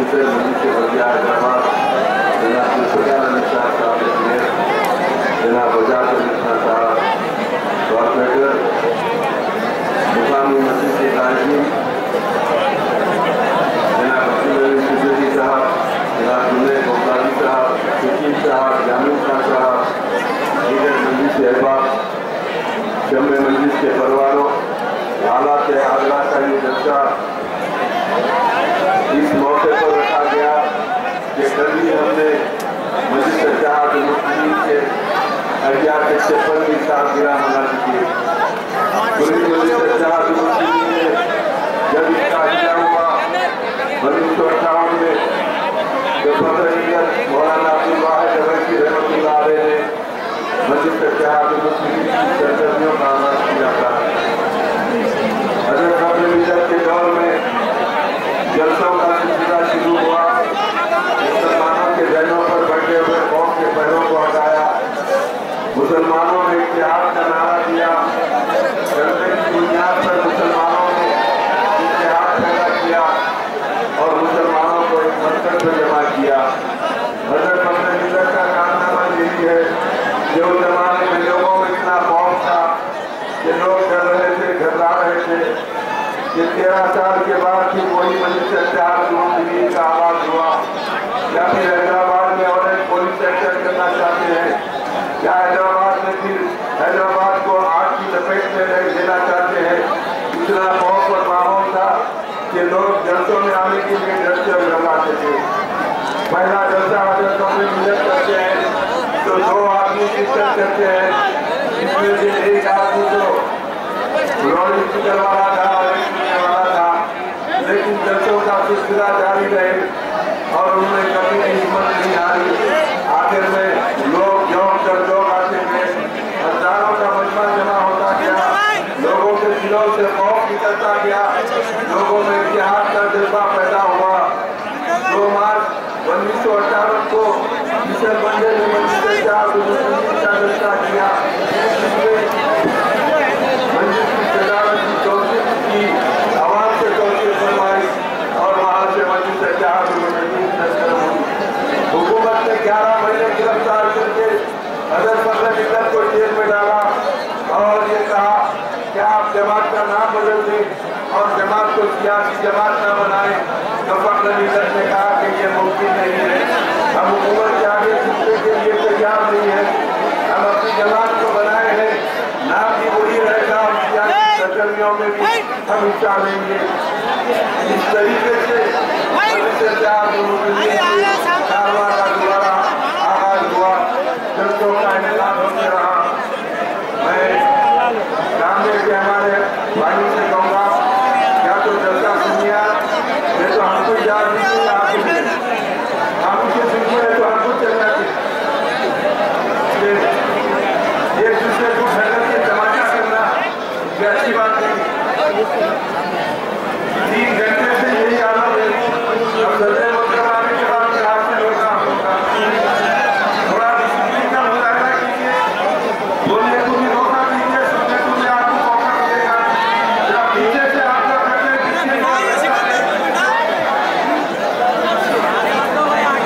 से मजलिस वज़ीर हैदराबाद जनाब जुल्फ़िकार अली साहब जनाब वजात अली खान साहब, कॉर्पोरेटर, मुकामी मस्जिद के कायदीन जनाब अब्दुल अली सिद्दीकी साहब, जनाब जुनैद गोकाली साहब, शकील साहब, जामिल खान साहब, दीगर मजलिस अहबाब, जम्मे मजलिस के परिवारों, हालात आगरा का ये जलसा इस मौके पर रखा गया कि कल ही हमने मस्जिद इत्तेहाद मुस्लिमीन के अहिया के 56वीं सालगिरह मना चुकी है। पूरी मस्जिद इत्तेहाद मुस्लिमीन ने जब इसका अहिया हुआ 1958 में, जब फखर-ए-मिल्लत मौलाना अब्दुल वाहिद अवैसी रहमतुल्लाह अलैह ने मस्जिद इत्तेहाद मुस्लिमीन की सरगर्मियों का आगाज किया था। हज़रत फखर-ए-मिल्लत के दौर में जलसों का सिलसिला शुरू हुआ। मुसलमानों के जहनों पर बैठे हुए कौम के पहलों को हटाया, मुसलमानों ने इत्तेहाद का नारा दिया। जलसे की बुनियाद पर मुसलमानों ने इत्तेहाद पैदा किया और मुसलमानों को एक मरकज में जमा किया। हज़रत फखर-ए-मिल्लत का कारनामा यही है कि उस जमाने में लोगों में इतना खौफ था कि लोग डर रहे थे, घबरा रहे थे कि 13 साल के बाद फिर वही मस्जिद इत्तेहाद मुस्लिमीन का आगाज हुआ। क्या फिर हैदराबाद में और एक पुलिस सेक्टर करना चाहते हैं? क्या हैदराबाद में फिर हैदराबाद को आग की लपेट में लेना चाहते हैं? इतना खौफ और माहौल था कि लोग जलसों में आने के लिए डरते और घबराते थे। पहला जलसा हज़रत फखर-ए-मिल्लत करते हैं तो 2 आदमी शिरकत करते हैं, जिसमें से एक आदमी तो लाउड स्पीकर वाला था और एक सुनने वाला था, लेकिन जलसों का सिलसिला जारी रहे और उनमें कभी हिम्मत नहीं हारी। आखिर में लोग जौक दर जौक आते थे, हजारों का मजमा जमा होता गया, लोगों के दिलों से खौफ निकलता गया, लोगों में इत्तेहाद का जज्बा पैदा हुआ। 2 मार्च 1958 को मिशन बंदे ने मस्जिद इत्तेहाद मुस्लिमीन का जलसा किया, जिसमें मस्जिद की सजावट की तौसीक की, आवाम से तौसीक फरमाई और वहाँ से मस्जिद इत्तेहाद मुस्लिमीन तस्कर हुई। हुकूमत ने 11 महीने गिरफ्तार करके हज़रत फखर-ए-मिल्लत को जेल में डाला और ये कहा कि आप जमात का नाम बदल दें और जमात को सियासी जमात न बनाएं। तो फखर-ए-मिल्लत ने कहा कि ये मुमकिन नहीं है, हम हुकूमत के आगे झुकने के लिए तैयार नहीं है, हम अपनी जमात को बनाए हैं, नाम भी वही रहेगा, सियासी सरगर्मियों में भी हम हिस्सा लेंगे। इस तरीके से मस्जिद इत्तेहाद मुस्लिमीन की कारवां का दोबारा आगाज हुआ, जलसों का इंतजाम होते रहा। मैं सामने के हमारे भाइयों से कहूँगा, क्या तो जलसा सुनिए, ये तो हमको याद नहीं, आपको हम उसे सुनिए तो हमको चलना चाहिए। एक दूसरे को ठहर के तमाशा करना ये अच्छी बात नहीं। 3 घंटे से यही हालत है। अब सदर मुहतरम आने के बाद आपसे होगा थोड़ा डिसिप्लिन का मुजाहरा कीजिए, बोलने को भी मौका दीजिए, सुनने को भी आपको मौका मिलेगा। जब पीछे से आपका करते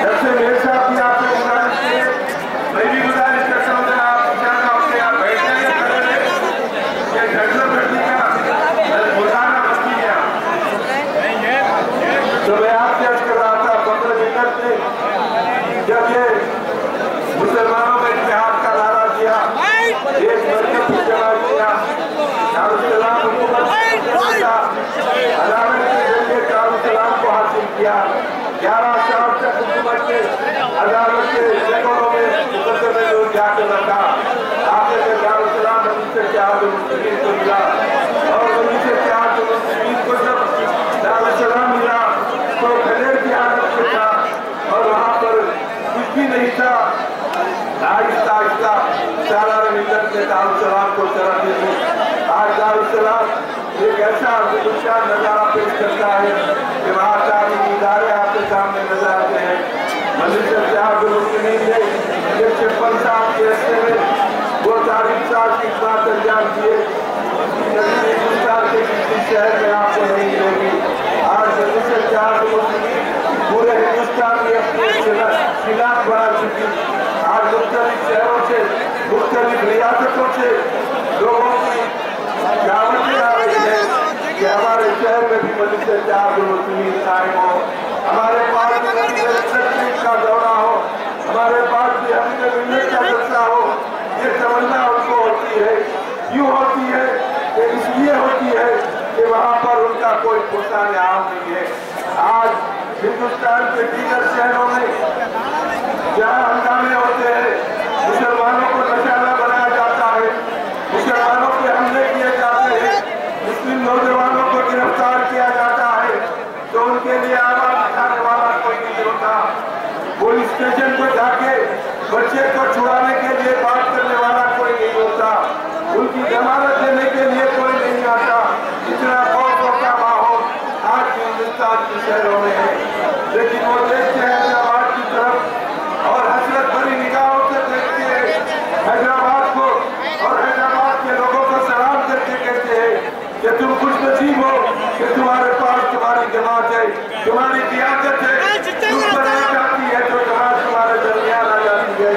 जब से मेरे साथ भी आपसे गुजारिश की, मैं भी गुजारिश करता हूँ जरा आप जाना अपने आप बैठ जाइए, खड़े रहे, ये घटना घटनी का मुजाहरा मत कीजिए। तो मैं आपसे अर्ज कर रहा था, फखर-ए-मिल्लत ने जब ये मुसलमानों में इत्तेहाद का नारा दिया, एक मरकज को जमा किया, दारुस्सलाम हुकूमत अदालत के जरिए दारुस्सलाम को हासिल किया। 11 साल तक हुकूमत ने अदालत के जगहों में मुकदमे लोग जाकर रखा। आखिर में दारुस्सलाम मस्जिद इत्तेहाद मुस्लिमीन को मिला और मस्जिद इत्तेहाद मुस्लिमीन को जब दारुस्सलाम मिला तो खदेड़ की हालत में था और वहाँ पर कुछ भी नहीं था। आहिस्ता आहिस्ता सालार मिल्लत ने दारुस्सलाम को तरफ दी। आज दारुस्सलाम एक ऐसा खुशहाल नजारा पेश करता है कि वहाँ तालीमी इदारे आपके सामने नजर आते हैं। मस्जिद इत्तेहाद मुस्लिमीन ने 56 साल के अरसे में वो तारीख साल की इतना अंजाम दिए। से लोगों की जागृति आ रही है कि हमारे शहर में भी मस्जिद इत्तेहादुल मुस्लिमीन कायम हो, हमारे पास भी तकरीब का दौरा हो, हमारे पास भी हमने मिलने का जलसा हो। ये तमन्ना उनको होती है, क्यों होती है? कि इसलिए होती है कि वहाँ पर उनका कोई पुरसान आम नहीं है। आज हिंदुस्तान के दीगर शहरों में जहाँ हंगामे होते हैं, मुसलमानों को निशाना बनाया जाता है, मुसलमानों पे हमले किए जाते हैं, मुस्लिम नौजवानों को गिरफ्तार किया जाता है, तो उनके लिए आवाज उठाने वाला कोई नहीं होता। पुलिस स्टेशन को जाके बच्चे को छुड़ाने के लिए बात करने वाला कोई नहीं होता, उनकी जमानत देने के लिए कोई नहीं आता। इतना खौफ का माहौल आज के हिंदुस्तान के शहरों में है। लेकिन वो देखते हैं हैदराबाद की तरफ और हसरत भरी निगाहों से देखते हैं हैदराबाद को, और हैदराबाद के लोगों को सलाम करके कहते हैं कि तुम खुशनसीब हो कि तुम्हारे पास तुम्हारी जमात है, तुम्हारी क़ियादत है, तुम पर आ जाती है तो जमात तुम्हारे दरमियान आ जाती है।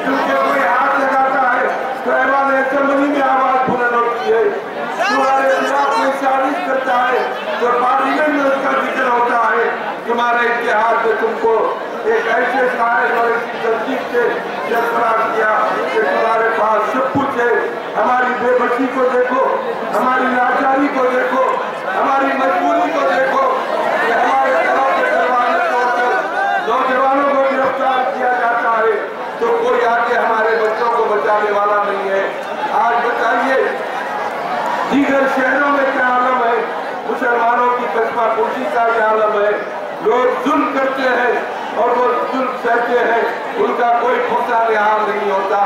तुमसे कोई हाथ लगाता है तो ऐवान असेंबली में आवाज बुलंद होती है, तुम्हारे खिलाफ कोई साजिश करता है तो पार्लियामेंट में उसका जिक्र होता है। तुम्हारे इतिहास में तुमको एक ऐसे शायर और ऐसी तस्दीक से सरफराज किया कि तुम्हारे पास सब कुछ है। हमारी बेबसी को देखो, हमारी लाचारी को देखो, हमारी मजबूरी को देखो कि हमारे घरों के दरवाजे तोड़कर नौजवानों को गिरफ्तार किया जाता है तो कोई आके हमारे बच्चों को बचाने वाला नहीं है। आज बताइए दीगर शहरों में क्या आलम है? मुसलमानों की कस्बा कुर्सी का ये आलम है। लोग जुल्म करते हैं और वो जुल्म सहते हैं, उनका कोई फुर्सान हाल नहीं होता।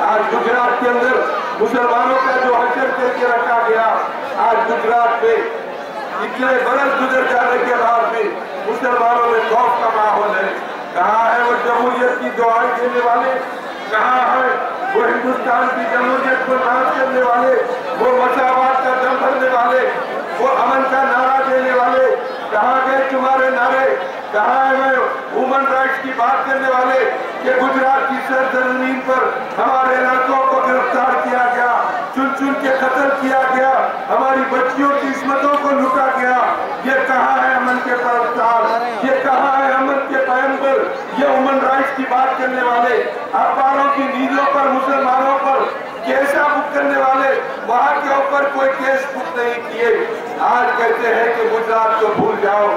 आज गुजरात के अंदर मुसलमानों का जो हशर करके रखा गया, आज गुजरात में इतने बरस गुजर जाने के बाद भी मुसलमानों में खौफ का माहौल है। कहाँ है वो जमहूरियत की दुआएं देने वाले? कहाँ है वो हिंदुस्तान की जमहूरियत को नाश करने वाले, वो मसावात का दम भरने वाले, वो अमन का नारा देने वाले? कहाँ गए तुम्हारे नारे? कहाँ है वो ह्यूमन राइट्स की बात करने वाले कि गुजरात की सरजमीन पर हमारे लड़कों को गिरफ्तार किया गया, चुन चुन के कत्ल किया गया, हमारी बच्चियों की इस्मतों को लूटा गया? ये कहाँ है अमन के परस्तार? ये कहाँ है अमन के पैगंबर? ये ह्यूमन राइट्स की बात करने वाले, अखबारों की नीतियों पर मुसलमानों पर केसा बुक करने वाले, वहाँ के ऊपर कोई केस बुक नहीं किए। आज कहते हैं कि गुजरात को भूल जाओ,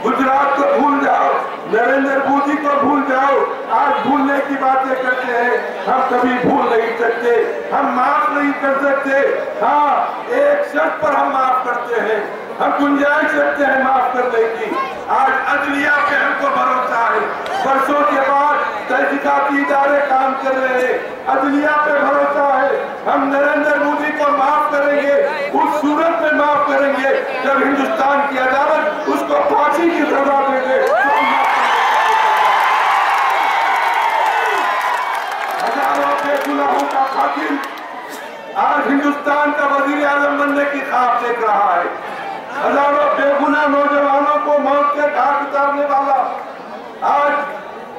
गुजरात को भूल जाओ, नरेंद्र मोदी को भूल जाओ। आज भूलने की बातें करते हैं, हम कभी भूल नहीं सकते, हम माफ नहीं कर सकते। हाँ, एक शर्त पर हम माफ करते हैं, हम गुंजाइश रखते हैं माफ करने की। आज अदलिया पे हमको भरोसा है, बरसों के बाद तहकीकाती इदारे काम कर रहे हैं, अदलिया पे भरोसा है। हम नरेंद्र मोदी को माफ करेंगे, उस सूरत में माफ करेंगे जब हिंदुस्तान की अदालत उसको फांसी की सजा देंगे। हजारों बेगुनाहों का कातिल आज हिंदुस्तान का वजीर आजम बनने की ख्वाब देख रहा है, हजारों बेगुनाह नौजवानों को मौत के घाट उतारने वाला आज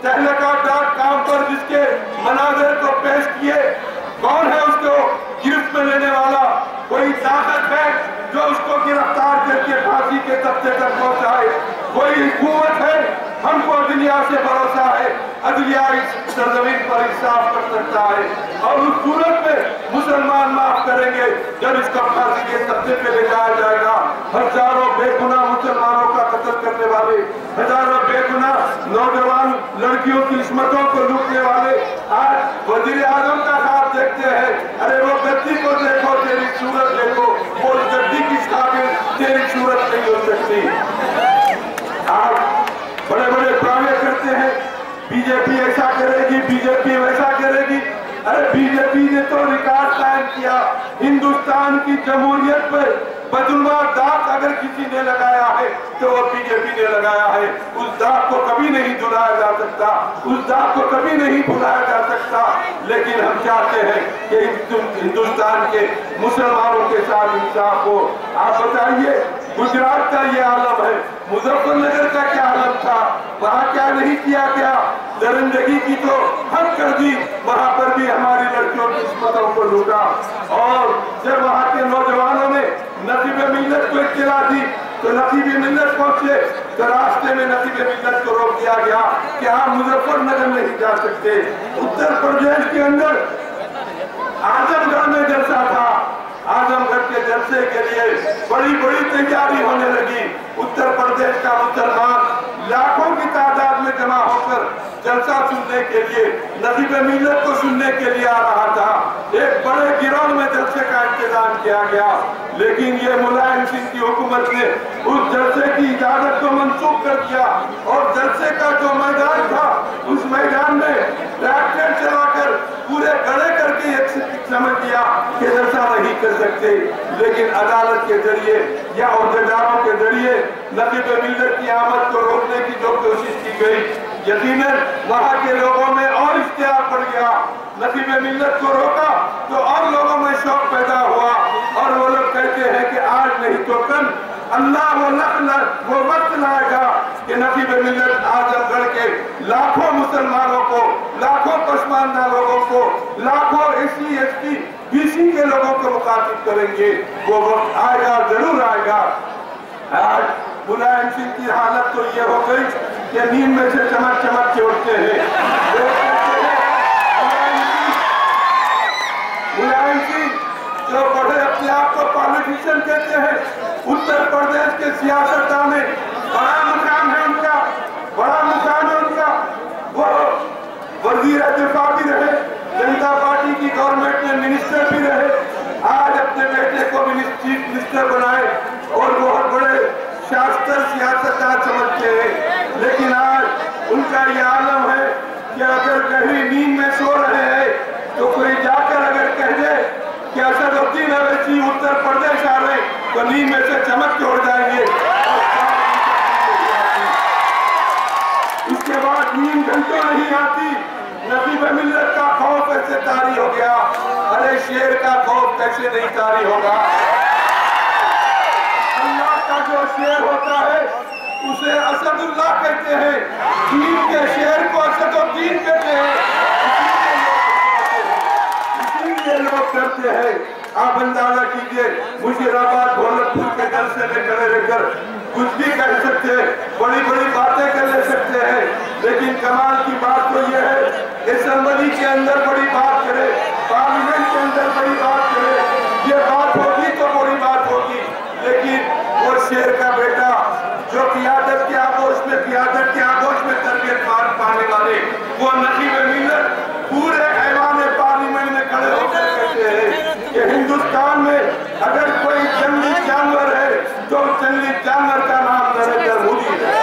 तहलका.com पर जिसके मनाज़िर को पेश किए, कौन है उसको गिरफ्त में लेने वाला? कोई ताकत है जो उसको गिरफ्तार करके फांसी के तख्ते तक पहुंचाए? कोई हुकूमत है? हमको अदलिया से भरोसा है, अदलिया इस सरजमीन पर इंसाफ कर सकता है और उस सूरत में मुसलमान माफ करेंगे जब इसका फांसी के तख्ते पे ले जाया जाएगा। हजारों बेगुनाह मुसलमानों का कत्ल करने वाले, हजारों बेगुनाह नौजवान लड़कियों की इस्मतों को लूटने वाले आज वजीर आजम का ख्वाब देखते हैं। अरे वो गद्दी को देखो, तेरी सूरत देखो, वो गद्दी की काबिल तेरी सूरत नहीं हो सकती। आज बड़े बड़े दावे करते हैं बीजेपी ऐसा करेगी, बीजेपी वैसा करेगी। अरे बीजेपी ने तो रिकॉर्ड कायम किया, हिंदुस्तान की जमहूरियत पर बदुलवा दाग अगर किसी ने लगाया है तो वो बीजेपी ने लगाया है। उस दाग को कभी नहीं धुलाया जा सकता, उस दाग को कभी नहीं भुलाया जा सकता। लेकिन हम चाहते हैं कि हिंदुस्तान के मुसलमानों के साथ इंसाफ हो। आप बताइए, गुजरात का ये आलम है, मुजफ्फरनगर का क्या आलम था? वहाँ क्या नहीं किया गया? दरिंदगी की तो हद कर दी, वहां पर भी हमारी लड़कियों की किस्मतों को लूटा। और जब वहां के नौजवानों ने नसीब मिल्लत को इत्तला दी तो नसीब मिल्लत पहुंचे तो रास्ते में नसीब मिल्लत को रोक दिया गया कि आप मुजफ्फरनगर नहीं जा सकते। उत्तर प्रदेश के अंदर आजमगढ़ में जलसा था, आजमगढ़ के जलसे के लिए बड़ी बड़ी तैयारी होने लगी। उत्तर प्रदेश का मुसलमान लाखों की तादाद में जमा होकर जलसा सुनने के लिए, नसीब मिल्लत को सुनने के लिए आ रहा था। एक बड़े गिरोह में जलसे का इंतजाम किया गया, लेकिन ये मुलायम सिंह की हुकूमत ने उस जलसे की इजाजत को मंसूख कर दिया और जलसे का जो मैदान था उस मैदान में ट्रैक्टर चलाकर पूरे खड़े करके समझ दिया कि जलसा नहीं कर सकते। लेकिन अदालत के जरिए या अहदेदारों के जरिए नसीब मिल्लत की आमद को रोकने की जो कोशिश की गई, यकीनन वहां के लोगों में और इश्तिहार बढ़ गया। नसीब मिल्लत को रोका तो और लोगों में शौक पैदा हुआ और वो लोग कहते हैं कि आज नहीं तो कल अल्लाह वो वक्त लाएगा कि नसीब मिल्लत आजमगढ़ के लाखों मुसलमानों को, लाखों पसमानदा लोगों को, लाखों SC ST BC के लोगों को मुखातिब करेंगे। वो वक्त आएगा, जरूर आएगा। आज मुलायम सिंह की हालत तो ये हो गई कि नींद में से चमक चमक के उठते हैं। मुलायम सिंह जो बड़े अपने आप को पॉलिटिशियन कहते हैं, उत्तर प्रदेश के सियासतदान में बड़ा मुकाम है उनका, बड़ा मुकाम है उनका। वो वजीर दिफा भी रहे, जनता पार्टी की गवर्नमेंट में मिनिस्टर भी रहे, आज अपने बेटे को चीफ मिनिस्टर बनाए और बहुत बड़े शास्त्र सियासतदान समझते हैं। लेकिन आज उनका ये आलम है कि अगर कहीं नींद में सो रहे हैं तो कोई जाकर अगर कह दे कि असदुद्दीन अवैसी उत्तर प्रदेश आ रहे तो नींद में से चमक के उड़ जाएंगे। उसके बाद नींद घंटों नहीं आती। नसीब मिल्लत का खौफ कैसे तारी हो गया? अरे शेर का खौफ कैसे नहीं तारी होगा? अल्लाह का जो शेर होता है उसे असदुल्लाह कहते हैं, दीन के शेर को असदुद्दीन कहते हैं। इसीलिए लोग करते हैं। आप अंदाजा कीजिए, मुशीराबाद ढोलकपुर के दल से खड़े रहकर कुछ भी कह सकते हैं, बड़ी बड़ी बातें कर ले सकते हैं, लेकिन कमाल की बात तो यह है कि असेंबली के अंदर बड़ी बात करे, पार्लियामेंट के अंदर बड़ी बात करे, ये बात होगी तो बड़ी बात होगी। लेकिन वो शेर का बेटा जो क़ियादत के आगोश में तरबियत पाने वाले, वो नसीब मिल्लत पूरे ऐवान पार्लियामेंट में खड़े होकर कहते हैं कि हिंदुस्तान में अगर कोई जंगली जानवर है तो जंगली जानवर का नाम नरेंद्र मोदी है।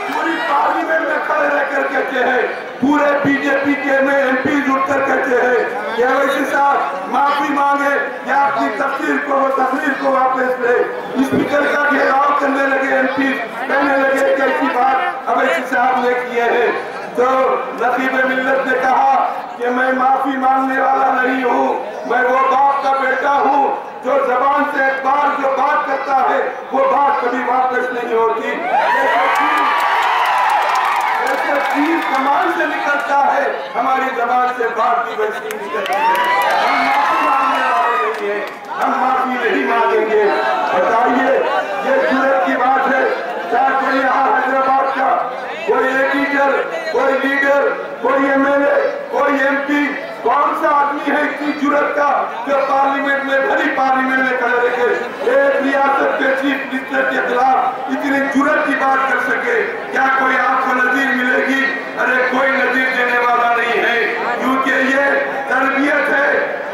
पूरी पार्लियामेंट में खड़े रहकर कहते हैं, पूरे बीजेपी के में MP उठकर कहते हैं कि अवैसी साहब माफी मांगे या अपनी तस्वीर को वापस ले। स्पीकर का घेराव करने लगे MP, कहने लगे कि ऐसी बात अवैसी साहब ने किए हैं। तो नसीब मिल्लत ने कहा कि मैं माफी मांगने वाला नहीं हूँ, मैं वो बाप का बेटा हूँ जो जबान से एक बार जो बात करता है वो बात कभी वापस नहीं होती। जैसे तीर कमान से निकलता है, हमारी जबान से बात भी वैसी निकलती है। हम माफी मांगने वाले नहीं है, हम माफी नहीं मांगेंगे। बताइए, ये जुर्रत की बात है। चाहे कोई यहाँ हैदराबाद का कोई एडिटर, कोई लीडर, कोई MLA, कोई MP, कौन सा आदमी है इतनी जुर्रत का जो पार्लियामेंट में, भरी पार्लियामेंट में खड़े रहकर एक रियासत के चीफ मिनिस्टर के खिलाफ इतनी जुर्रत की बात कर सके? क्या कोई आपको नजीर मिलेगी? अरे कोई नजीर देने वाला नहीं है, क्योंकि ये तरबियत है,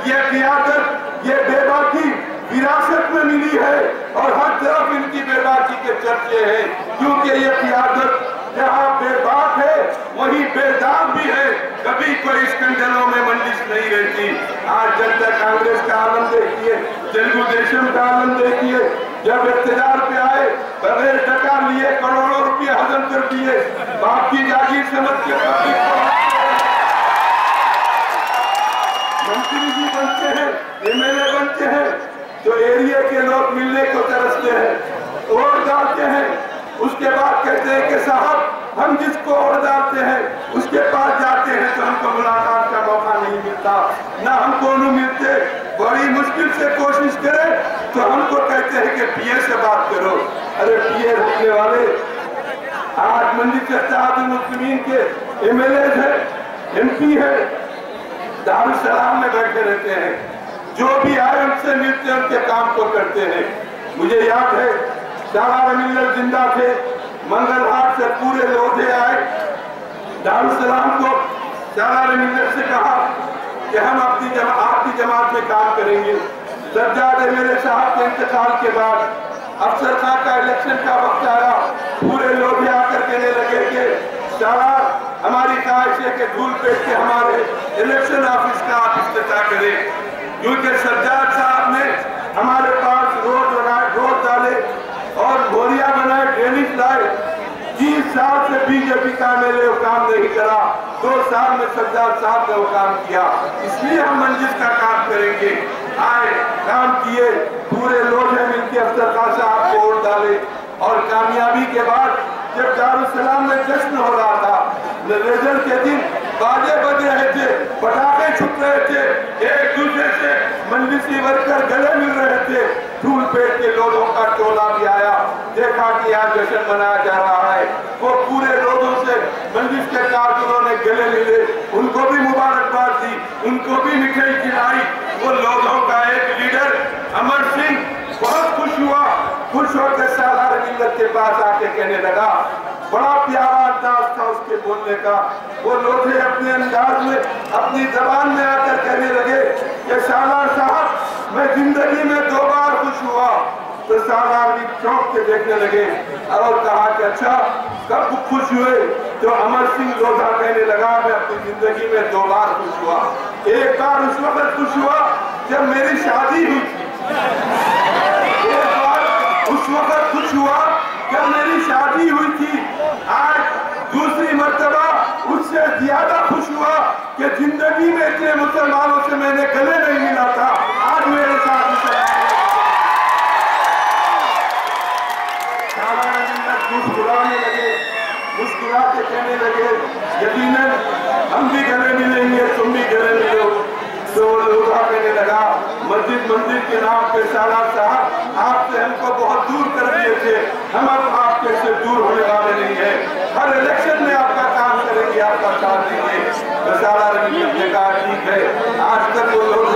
ये क़ियादत, ये बेबाकी विरासत में मिली है और हर तरफ इनकी बेबाकी के चर्चे हैं। क्योंकि ये क़ियादत जहाँ बेबाक है वहीं बेदाग भी है, कभी कोई स्कैंडलों में मंडिश नहीं रहती। आज जनता कांग्रेस का आलम देखिए, तेलुगु देशम का आलम देखिए, जब इख्तियार पे आए बगैर टका लिए करोड़ों रुपये हजम कर दिए, बाप की जागीर समझ के मंत्री जी बनते हैं, MLA बनते हैं, तो एरिया के लोग मिलने को तरसते हैं, वोट डालते हैं, उसके बाद कहते हैं कि साहब हम जिसको और डालते हैं उसके पास जाते हैं तो हमको मुलाकात का मौका नहीं मिलता, ना हमको उन्हें मिलते, बड़ी मुश्किल से कोशिश करें तो हमको कहते हैं कि पीए से बात करो। अरे पीए रखने वाले आज मंदिर इत्तेहादुल मुस्लिमीन के एमएलए है, एमपी है, दारुसलाम में बैठे रहते हैं, जो भी आए उनसे मिलते हैं, उनके काम को करते हैं। मुझे याद है सालार मिल्लत जिंदा थे, मंगलहाट से पूरे लोधे आए, दारुसलाम को सालार मिल्लत से कहा कि हम आपकी जमात में काम करेंगे। सज्जाद मेरे साहब के इंतकाल के बाद अफसर खां का इलेक्शन का वक्त आया, पूरे लोग आकर कहने लगे कि सालार हमारी ख्वाहिश है कि धूल पेट के हमारे इलेक्शन ऑफिस का आप इफ्तिताह करें, क्योंकि सज्जाद साहब ने हमारे पास रोड लगाए, रोड डाले और बोरिया बनाए, ड्रेनेज लाए। 30 साल से बीजेपी का एमएलए वो काम नहीं करा, 2 साल में सज्जाद साहब ने वो काम किया, इसलिए हम मंजिल का काम करेंगे। आए, काम किए, पूरे लोग हैं मिलकर अफसर खान साहब को वोट डाले और कामयाबी के बाद जब दारुसलाम में जश्न हो रहा था, रिजल्ट के दिन बाजे बज रहे थे, पटाखे छुट रहे थे, एक दूसरे से मंजलिसी वर्कर गले मिल रहे थे, धूल पेट के लोगों का टोला भी आया, देखा कि आज जश्न मनाया जा रहा है। वो पूरे लोगों से मंजिल के कारकुनों ने गले मिले, उनको भी मुबारकबाद दी, उनको भी मिठाई खिलाई। वो लोगों का एक लीडर अमर सिंह बहुत खुश हुआ, खुश होकर सालार मिल्लत के पास आके कहने लगा, बड़ा प्यारा अंदाज था उसके बोलने का। वो लोधे अपने अंदाज में, अपनी जबान में आकर कहने लगे कि सालार साहब मैं जिंदगी में 2 बार खुश हुआ। तो सालार भी चौंक के देखने लगे और कहा कि अच्छा कब खुश हुए? तो अमर सिंह लोधा कहने लगा मैं अपनी जिंदगी में 2 बार खुश हुआ। एक बार उस वक्त खुश हुआ जब मेरी शादी हुई थी, एक बार उस वक्त खुश हुआ जब मेरी शादी हुई थी, आज दूसरी मर्तबा उससे ज्यादा खुश हुआ कि जिंदगी में इतने मुसलमानों से मैंने गले नहीं मिला था, आज मेरे साथ मुस्कुराने लगे, मुस्कुरा के कहने लगे यकीनन हम भी गले मिलेंगे, तुम भी गले मिलो। तो लोधा कहने लगा मस्जिद मंदिर के नाम पे सालार साहब आपसे हमको बहुत दूर कर दिए थे, हम अब आपके से दूर होने वाले नहीं है, हर इलेक्शन में आपका काम करेंगे, आपका साथ देंगे। तो सालार मिल्लत ने कहा ठीक है। आज तक वो लोग